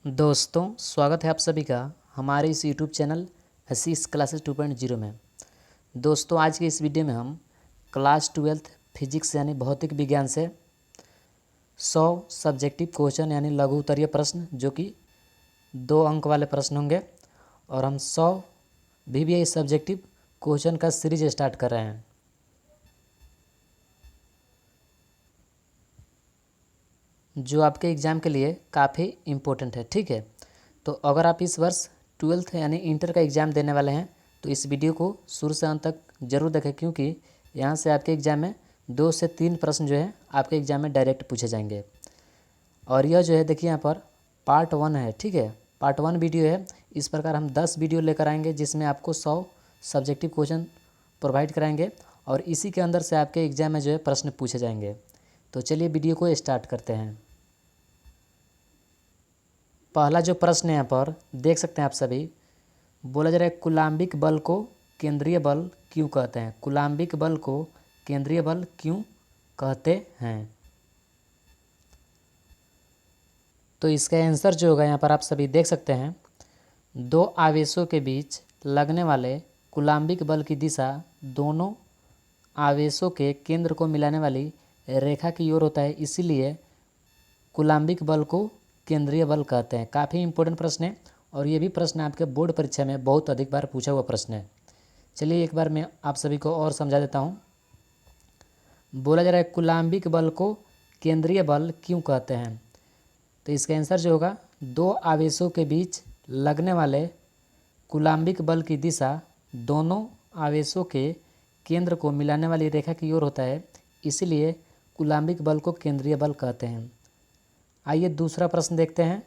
दोस्तों, स्वागत है आप सभी का हमारे इस यूट्यूब चैनल एसिस क्लासेस 2.0 में। दोस्तों, आज के इस वीडियो में हम क्लास 12 फिजिक्स यानी भौतिक विज्ञान से 100 सब्जेक्टिव क्वेश्चन यानी लघु उत्तरीय प्रश्न जो कि 2 अंक वाले प्रश्न होंगे और हम 100 VBA सब्जेक्टिव क्वेश्चन का सीरीज स्टार्ट कर रहे हैं जो आपके एग्ज़ाम के लिए काफ़ी इम्पोर्टेंट है। ठीक है, तो अगर आप इस वर्ष 12th यानी इंटर का एग्ज़ाम देने वाले हैं तो इस वीडियो को शुरू से अंत तक ज़रूर देखें, क्योंकि यहाँ से आपके एग्ज़ाम में 2 से 3 प्रश्न जो है आपके एग्ज़ाम में डायरेक्ट पूछे जाएंगे। और यह जो है देखिए यहाँ पर पार्ट 1 है। ठीक है, पार्ट 1 वीडियो है। इस प्रकार हम 10 वीडियो लेकर आएंगे जिसमें आपको 100 सब्जेक्टिव क्वेश्चन प्रोवाइड कराएंगे और इसी के अंदर से आपके एग्ज़ाम में जो है प्रश्न पूछे जाएंगे। तो चलिए वीडियो को स्टार्ट करते हैं। पहला जो प्रश्न है यहाँ पर देख सकते हैं आप सभी, बोला जा रहा है कूलाम्बिक बल को केंद्रीय बल क्यों कहते हैं। कूलाम्बिक बल को केंद्रीय बल क्यों कहते हैं। तो इसका आंसर जो होगा यहाँ पर आप सभी देख सकते हैं, 2 आवेशों के बीच लगने वाले कूलाम्बिक बल की दिशा दोनों आवेशों के केंद्र को मिलाने वाली रेखा की ओर होता है, इसीलिए कूलाम्बिक बल को केंद्रीय बल कहते हैं। काफ़ी इंपॉर्टेंट प्रश्न है और ये भी प्रश्न आपके बोर्ड परीक्षा में बहुत अधिक बार पूछा हुआ प्रश्न है। चलिए एक बार मैं आप सभी को और समझा देता हूँ। बोला जा रहा है कूलाम्बिक बल को केंद्रीय बल क्यों कहते हैं, तो इसका आंसर जो होगा 2 आवेशों के बीच लगने वाले कूलाम्बिक बल की दिशा दोनों आवेशों के केंद्र को मिलाने वाली रेखा की ओर होता है, इसीलिए कूलाम्बिक बल को केंद्रीय बल कहते हैं। आइए दूसरा प्रश्न देखते हैं।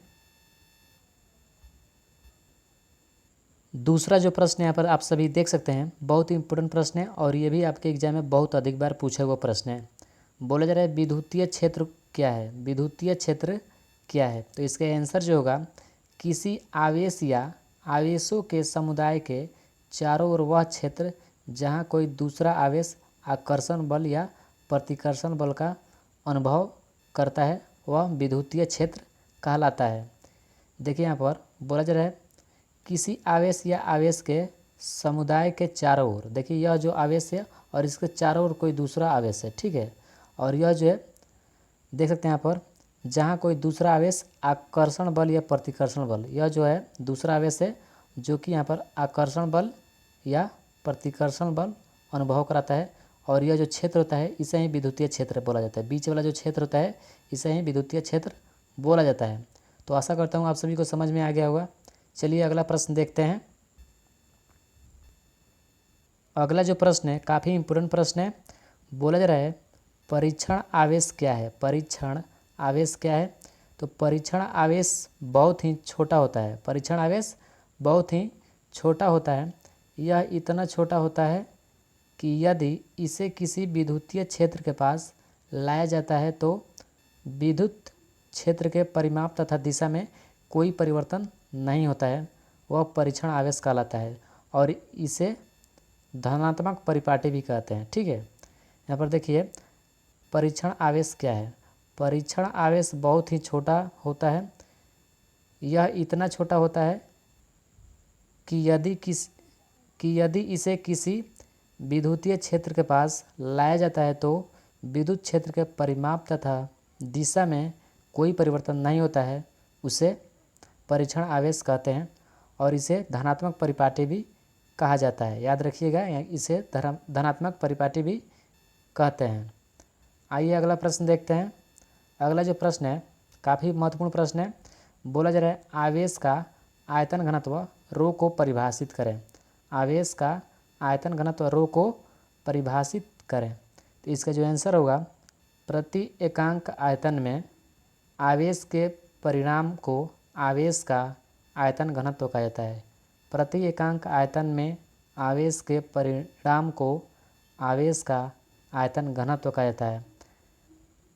दूसरा जो प्रश्न यहाँ पर आप सभी देख सकते हैं, बहुत ही इंपॉर्टेंट प्रश्न है और ये भी आपके एग्जाम में बहुत अधिक बार पूछा हुआ प्रश्न है। बोला जा रहा है विद्युतीय क्षेत्र क्या है। विद्युतीय क्षेत्र क्या है, तो इसका आंसर जो होगा किसी आवेश या आवेशों के समुदाय के चारों ओर वह क्षेत्र जहाँ कोई दूसरा आवेश आकर्षण बल या प्रतिकर्षण बल का अनुभव करता है वह विद्युतीय क्षेत्र कहलाता है। देखिए यहाँ पर बोला जा रहा है किसी आवेश या आवेश के समुदाय के चारों ओर, देखिए यह जो आवेश है और इसके चारों ओर कोई दूसरा आवेश है। ठीक है, और यह जो है देख सकते हैं यहाँ पर जहाँ कोई दूसरा आवेश आकर्षण बल या प्रतिकर्षण बल, यह जो है दूसरा आवेश है जो कि यहाँ पर आकर्षण बल या प्रतिकर्षण बल अनुभव कराता है और यह जो क्षेत्र होता है इसे ही विद्युतीय क्षेत्र बोला जाता है। बीच वाला जो क्षेत्र होता है इसे ही विद्युतीय क्षेत्र बोला जाता है। तो आशा करता हूँ आप सभी को समझ में आ गया होगा। चलिए अगला प्रश्न देखते हैं। अगला जो प्रश्न है काफ़ी इम्पोर्टेंट प्रश्न है। बोला जा रहा है परीक्षण आवेश क्या है। परीक्षण आवेश क्या है, तो परीक्षण आवेश बहुत ही छोटा होता है। परीक्षण आवेश बहुत ही छोटा होता है। यह इतना छोटा होता है कि यदि इसे किसी विद्युतीय क्षेत्र के पास लाया जाता है तो विद्युत क्षेत्र के परिमाप तथा दिशा में कोई परिवर्तन नहीं होता है, वह परीक्षण आवेश कहलाता है और इसे धनात्मक परिपाटी भी कहते हैं। ठीक है, यहाँ पर देखिए परीक्षण आवेश क्या है। परीक्षण आवेश बहुत ही छोटा होता है। यह इतना छोटा होता है कि यदि इसे किसी विद्युतीय क्षेत्र के पास लाया जाता है तो विद्युत क्षेत्र के परिमाप तथा दिशा में कोई परिवर्तन नहीं होता है, उसे परीक्षण आवेश कहते हैं और इसे धनात्मक परिपाटी भी कहा जाता है। याद रखिएगा, इसे धनात्मक परिपाटी भी कहते हैं। आइए अगला प्रश्न देखते हैं। अगला जो प्रश्न है काफ़ी महत्वपूर्ण प्रश्न है। बोला जा रहा है आवेश का आयतन घनत्व रो को परिभाषित करें। आवेश का आयतन घनत्व रो को परिभाषित करें, तो इसका जो आंसर होगा प्रति एकांक आयतन में आवेश के परिणाम को आवेश का आयतन घनत्व कहा जाता है। प्रति एकांक आयतन में आवेश के परिणाम को आवेश का आयतन घनत्व कहा जाता है।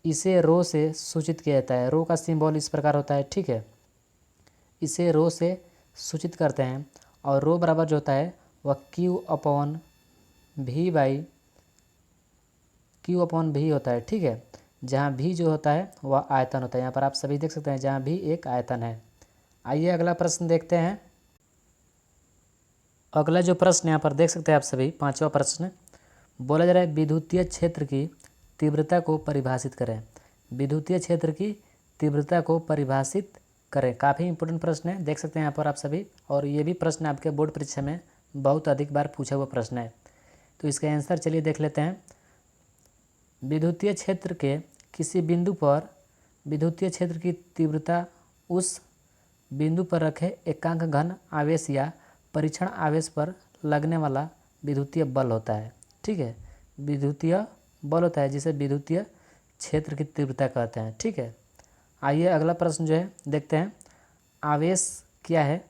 इसे रो से सूचित किया जाता है। रो का सिंबल इस प्रकार होता है। ठीक है, इसे रो से सूचित करते हैं और रो बराबर जो होता है वह Q अपॉन V होता है। ठीक है, जहाँ V जो होता है वह आयतन होता है। यहाँ पर आप सभी देख सकते हैं जहाँ भी एक आयतन है। आइए अगला प्रश्न देखते हैं। अगला जो प्रश्न यहाँ पर देख सकते हैं आप सभी, 5वां प्रश्न बोला जा रहा है विद्युतीय क्षेत्र की तीव्रता को परिभाषित करें। विद्युतीय क्षेत्र की तीव्रता को परिभाषित करें। काफ़ी इंपॉर्टेंट प्रश्न है, देख सकते हैं यहाँ पर आप सभी। और ये भी प्रश्न आपके बोर्ड परीक्षा में बहुत अधिक बार पूछा हुआ प्रश्न है। तो इसका आंसर चलिए देख लेते हैं। विद्युतीय क्षेत्र के किसी बिंदु पर विद्युतीय क्षेत्र की तीव्रता उस बिंदु पर रखे एकांक घन आवेश या परीक्षण आवेश पर लगने वाला विद्युतीय बल होता है। ठीक है, विद्युतीय बल होता है जिसे विद्युतीय क्षेत्र की तीव्रता कहते हैं। ठीक है, आइए अगला प्रश्न जो है देखते हैं। आवेश क्या है,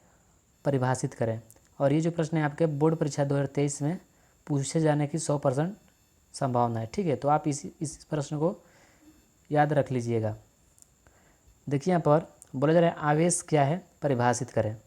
परिभाषित करें। और ये जो प्रश्न है आपके बोर्ड परीक्षा 2023 में पूछे जाने की 100% संभावना है। ठीक है, तो आप इस प्रश्न को याद रख लीजिएगा। देखिए यहाँ पर बोला जा रहा है आवेश क्या है, परिभाषित करें।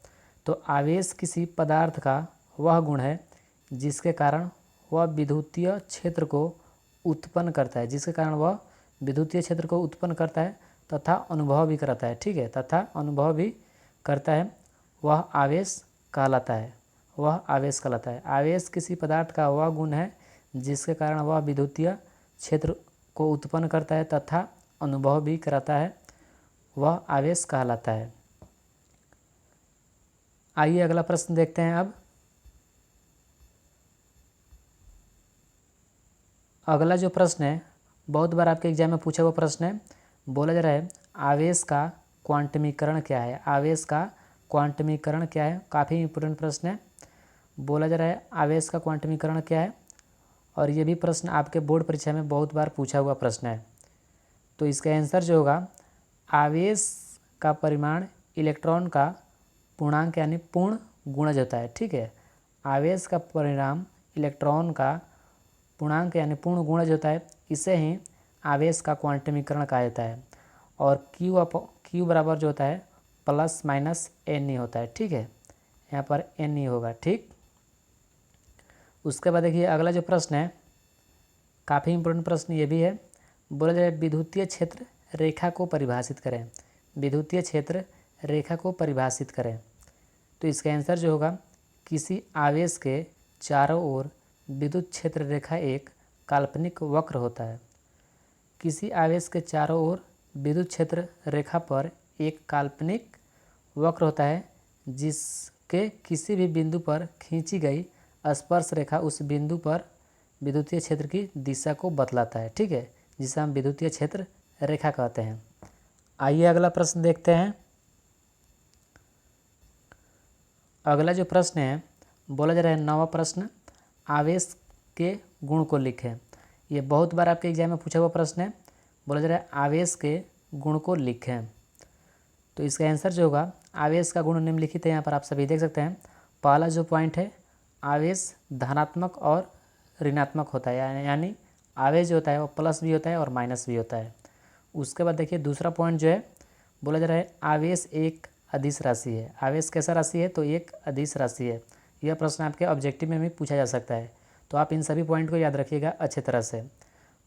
तो आवेश किसी पदार्थ का वह गुण है जिसके कारण वह विद्युतीय क्षेत्र को उत्पन्न करता है, जिसके कारण वह विद्युतीय क्षेत्र को उत्पन्न करता है तथा अनुभव भी कराता है। ठीक है, तथा अनुभव भी करता है, वह आवेश कहलाता है। वह आवेश कहलाता है। आवेश किसी पदार्थ का वह गुण है जिसके कारण वह विद्युतीय क्षेत्र को उत्पन्न करता है तथा अनुभव भी कराता है, वह आवेश कहलाता है। आइए अगला प्रश्न देखते हैं अब। अगला जो प्रश्न है बहुत बार आपके एग्जाम में पूछा हुआ प्रश्न है। बोला जा रहा है आवेश का क्वांटमीकरण क्या है। आवेश का क्वांटमीकरण क्या है, काफ़ी इंपॉर्टेंट प्रश्न है। बोला जा रहा है आवेश का क्वांटमीकरण क्या है, और ये भी प्रश्न आपके बोर्ड परीक्षा में बहुत बार पूछा हुआ प्रश्न है। तो इसका आंसर जो होगा, आवेश का परिमाण इलेक्ट्रॉन का पूर्णांक यानी पूर्ण गुणज होता है। ठीक है, आवेश का परिमाण इलेक्ट्रॉन का पूर्णांक यानी पूर्ण गुणज होता है। इसे ही आवेश का क्वांटमीकरण कहा जाता है। और क्यू बराबर जो होता है प्लस माइनस एन ई होता है। ठीक है, यहाँ पर एन ई होगा। ठीक, उसके बाद देखिए अगला जो प्रश्न है, काफ़ी इंपॉर्टेंट प्रश्न ये भी है। बोला जाए विद्युतीय क्षेत्र रेखा को परिभाषित करें। विद्युतीय क्षेत्र रेखा को परिभाषित करें। तो इसका आंसर जो होगा, किसी आवेश के चारों ओर विद्युत क्षेत्र रेखा एक काल्पनिक वक्र होता है। किसी आवेश के चारों ओर विद्युत क्षेत्र रेखा पर एक काल्पनिक वक्र होता है जिसके किसी भी बिंदु पर खींची गई स्पर्श रेखा उस बिंदु पर विद्युतीय क्षेत्र की दिशा को बतलाता है। ठीक है, जिसे हम विद्युतीय क्षेत्र रेखा कहते हैं। आइए अगला प्रश्न देखते हैं। अगला जो प्रश्न है बोला जा रहा है 9वां प्रश्न, आवेश के गुण को लिखें। ये बहुत बार आपके एग्जाम में पूछा हुआ प्रश्न है। बोला जा रहा है आवेश के गुण को लिखें। तो इसका आंसर जो होगा, आवेश का गुण निम्नलिखित है। यहाँ पर आप सभी देख सकते हैं। पहला जो पॉइंट है, आवेश धनात्मक और ऋणात्मक होता है, यानी आवेश जो होता है वो प्लस भी होता है और माइनस भी होता है। उसके बाद देखिए दूसरा पॉइंट जो है, बोला जा रहा है आवेश एक अदिश राशि है। आवेश कैसा राशि है, तो एक अदिश राशि है। यह प्रश्न आपके ऑब्जेक्टिव में भी पूछा जा सकता है, तो आप इन सभी पॉइंट को याद रखिएगा अच्छे तरह से।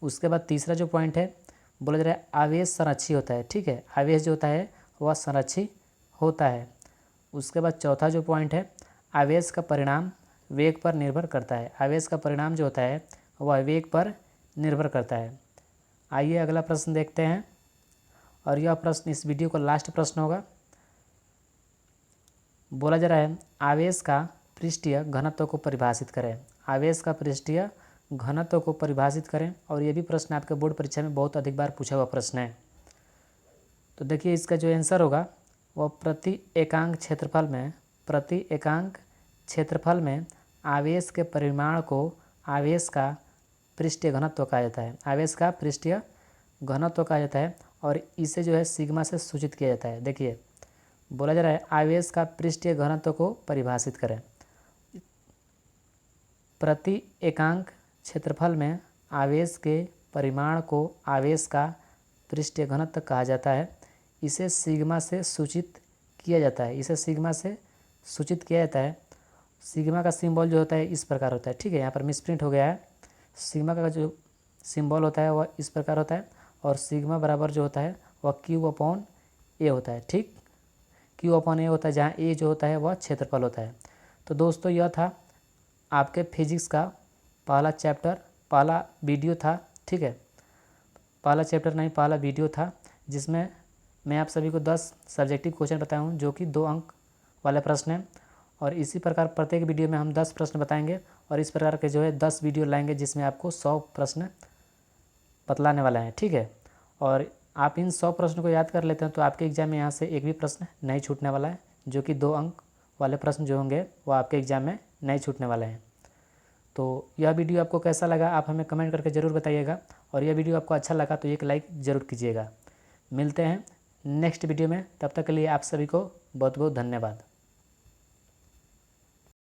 उसके बाद तीसरा जो पॉइंट है, बोला जा रहा है आवेश संरक्षी होता है। ठीक है, आवेश जो होता है वह संरक्षी होता है। उसके बाद चौथा जो पॉइंट है, आवेश का परिणाम वेग पर निर्भर करता है। आवेश का परिणाम जो होता है वह वेग पर निर्भर करता है। आइए अगला प्रश्न देखते हैं, और यह प्रश्न इस वीडियो का लास्ट प्रश्न होगा। बोला जा रहा है आवेश का पृष्ठीय घनत्व को परिभाषित करें। आवेश का पृष्ठीय घनत्व को परिभाषित करें। और ये भी प्रश्न आपके बोर्ड परीक्षा में बहुत अधिक बार पूछा हुआ प्रश्न है। तो देखिए इसका जो आंसर होगा वह प्रति एकांक क्षेत्रफल में आवेश के परिमाण को आवेश का पृष्ठीय घनत्व कहा जाता है। आवेश का पृष्ठीय घनत्व कहा जाता है, और इसे जो है सिग्मा से सूचित किया जाता है। देखिए बोला जा रहा है आवेश का पृष्ठीय घनत्व को परिभाषित करें। प्रति एकांक क्षेत्रफल में आवेश के परिमाण को आवेश का पृष्ठीय घनत्व कहा जाता है। इसे सिग्मा से सूचित किया जाता है। सिग्मा का सिंबल जो होता है इस प्रकार होता है। ठीक है, यहाँ पर मिसप्रिंट हो गया है। सिग्मा का जो सिंबल होता है वह इस प्रकार होता है, और सिग्मा बराबर जो होता है वह Q/A होता है। ठीक, Q/A होता है, जहाँ A जो होता है वह क्षेत्रफल होता है। तो दोस्तों यह था आपके फिजिक्स का पहला चैप्टर, पहला वीडियो था, ठीक है। पहला चैप्टर नहीं, पहला वीडियो था, जिसमें मैं आप सभी को 10 सब्जेक्टिव क्वेश्चन बताया हूँ, जो कि 2 अंक वाले प्रश्न हैं। और इसी प्रकार प्रत्येक वीडियो में हम 10 प्रश्न बताएंगे, और इस प्रकार के जो है 10 वीडियो लाएंगे, जिसमें आपको 100 प्रश्न बतलाने वाला है, ठीक है। और आप इन 100 प्रश्नों को याद कर लेते हैं तो आपके एग्ज़ाम में यहाँ से एक भी प्रश्न नहीं छूटने वाला है, जो कि 2 अंक वाले प्रश्न जो होंगे वो आपके एग्ज़ाम में नहीं छूटने वाले हैं। तो यह वीडियो आपको कैसा लगा आप हमें कमेंट करके ज़रूर बताइएगा, और यह वीडियो आपको अच्छा लगा तो एक लाइक ज़रूर कीजिएगा। मिलते हैं नेक्स्ट वीडियो में, तब तक के लिए आप सभी को बहुत बहुत धन्यवाद।